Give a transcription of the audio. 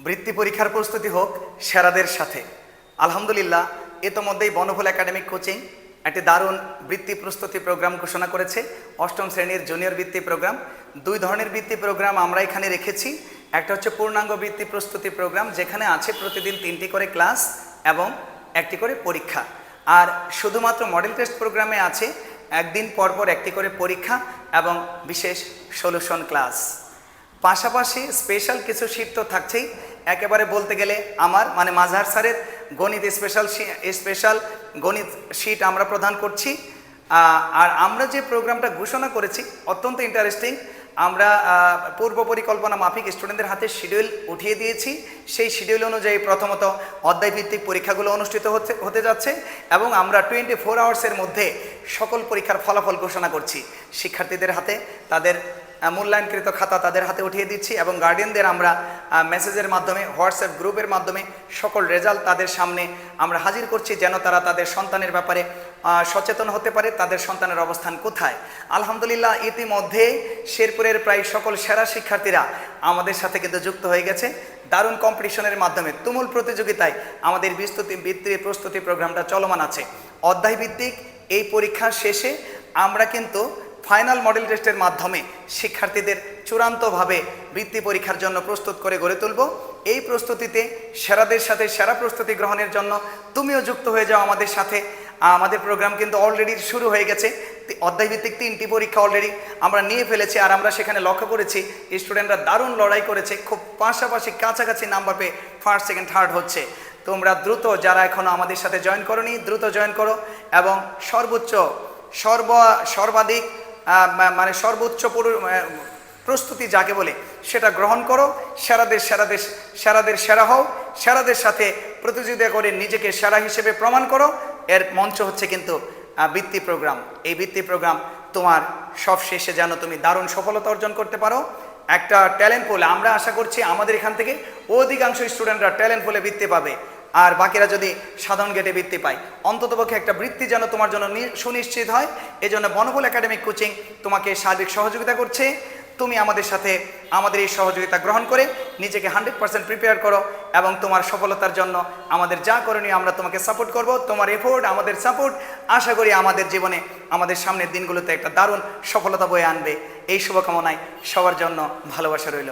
বৃত্তি পরীক্ষার প্রস্তুতি হোক সেরাদের সাথে। আলহামদুলিল্লাহ, ইতোমধ্যেই বনফুল একাডেমিক কোচিং একটি দারুণ বৃত্তি প্রস্তুতি প্রোগ্রাম ঘোষণা করেছে। অষ্টম শ্রেণীর জুনিয়র বৃত্তি প্রোগ্রাম। দুই ধরনের বৃত্তি প্রোগ্রাম আমরা এখানে রেখেছি। একটা হচ্ছে পূর্ণাঙ্গ বৃত্তি প্রস্তুতি প্রোগ্রাম, যেখানে আছে প্রতিদিন 3টি করে ক্লাস এবং 1টি করে পরীক্ষা। আর শুধুমাত্র মডেল টেস্ট প্রোগ্রামে আছে একদিন পরপর 1টি করে পরীক্ষা এবং বিশেষ সলিউশন ক্লাস। পাশাপাশি স্পেশাল কিছু শীট তো থাকছেই। একেবারে বলতে গেলে আমার মাঝহার স্যারের গণিত স্পেশাল গণিত শীট আমরা প্রদান করছি। আর আমরা যে প্রোগ্রামটা ঘোষণা করেছি অত্যন্ত ইন্টারেস্টিং। আমরা পূর্ব পরিকল্পনা মাফিক স্টুডেন্টদের হাতে শিডিউল উঠিয়ে দিয়েছি। সেই শিডিউল অনুযায়ী প্রথমত অধ্যায়ভিত্তিক পরীক্ষাগুলো অনুষ্ঠিত হতে যাচ্ছে এবং আমরা 24 আওয়ার্সের মধ্যে সকল পরীক্ষার ফলাফল ঘোষণা করছি। শিক্ষার্থীদের হাতে তাদের মূল্যায়নকৃত খাতা তাদের হাতে উঠিয়ে দিচ্ছি এবং গার্ডিয়ানদের আমরা মেসেজের মাধ্যমে, হোয়াটসঅ্যাপ গ্রুপের মাধ্যমে সকল রেজাল্ট তাদের সামনে আমরা হাজির করছি, যেন তারা তাদের সন্তানের ব্যাপারে সচেতন হতে পারে, তাদের সন্তানের অবস্থান কোথায়। আলহামদুলিল্লাহ, ইতিমধ্যে শেরপুরের প্রায় সকল সেরা শিক্ষার্থীরা আমাদের সাথে কিন্তু যুক্ত হয়ে গেছে। দারুণ কম্পিটিশনের মাধ্যমে তুমুল প্রতিযোগিতায় আমাদের বৃত্তি প্রস্তুতি প্রোগ্রামটা চলমান আছে। অধ্যায়ভিত্তিক এই পরীক্ষার শেষে আমরা কিন্তু ফাইনাল মডেল টেস্টের মাধ্যমে শিক্ষার্থীদের চূড়ান্তভাবে বৃত্তি পরীক্ষার জন্য প্রস্তুত করে গড়ে তুলব। এই প্রস্তুতিতে সেরাদের সাথে সেরা প্রস্তুতি গ্রহণের জন্য তুমিও যুক্ত হয়ে যাও আমাদের সাথে। আমাদের প্রোগ্রাম কিন্তু অলরেডি শুরু হয়ে গেছে। অধ্যায়ভিত্তিক 3টি পরীক্ষা অলরেডি আমরা নিয়ে ফেলেছি। আর আমরা সেখানে লক্ষ্য করেছি স্টুডেন্টরা দারুণ লড়াই করেছে, খুব পাশাপাশি কাছাকাছি নাম্বার পেয়ে ফার্স্ট, সেকেন্ড, থার্ড হচ্ছে। তোমরা দ্রুত, যারা এখনও আমাদের সাথে জয়েন করোনি, দ্রুত জয়েন করো এবং সর্বাধিক সর্বোচ্চ প্রস্তুতি যাকে বলে সেটা গ্রহণ করো। সেরাদের সেরা হও, সেরাদের সাথে প্রতিযোগিতা করে নিজেকে সেরা হিসেবে প্রমাণ করো। এর মঞ্চ হচ্ছে কিন্তু বৃত্তি প্রোগ্রাম। এই বৃত্তি প্রোগ্রাম তোমার সব শেষে যেন তুমি দারুণ সফলতা অর্জন করতে পারো। একটা ট্যালেন্ট পুল, আমরা আশা করছি আমাদের এখান থেকে অধিকাংশ স্টুডেন্টরা ট্যালেন্ট পুলে বৃত্তি পাবে, আর বাকিরা যদি সাধারণ গেটে বৃত্তি পায়। অন্ততপক্ষে একটা বৃত্তি যেন তোমার জন্য সুনিশ্চিত হয়, এজন্য বনফুল একাডেমিক কোচিং তোমাকে সার্বিক সহযোগিতা করছে। তুমি আমাদের সাথে আমাদের এই সহযোগিতা গ্রহণ করে নিজেকে 100% প্রিপেয়ার করো এবং তোমার সফলতার জন্য আমাদের যা করণীয় আমরা তোমাকে সাপোর্ট করব। তোমার এফোর্ট, আমাদের সাপোর্ট আশা করি আমাদের জীবনে, আমাদের সামনের দিনগুলোতে একটা দারুণ সফলতা বয়ে আনবে। এই শুভকামনায় সবার জন্য ভালোবাসা রইল।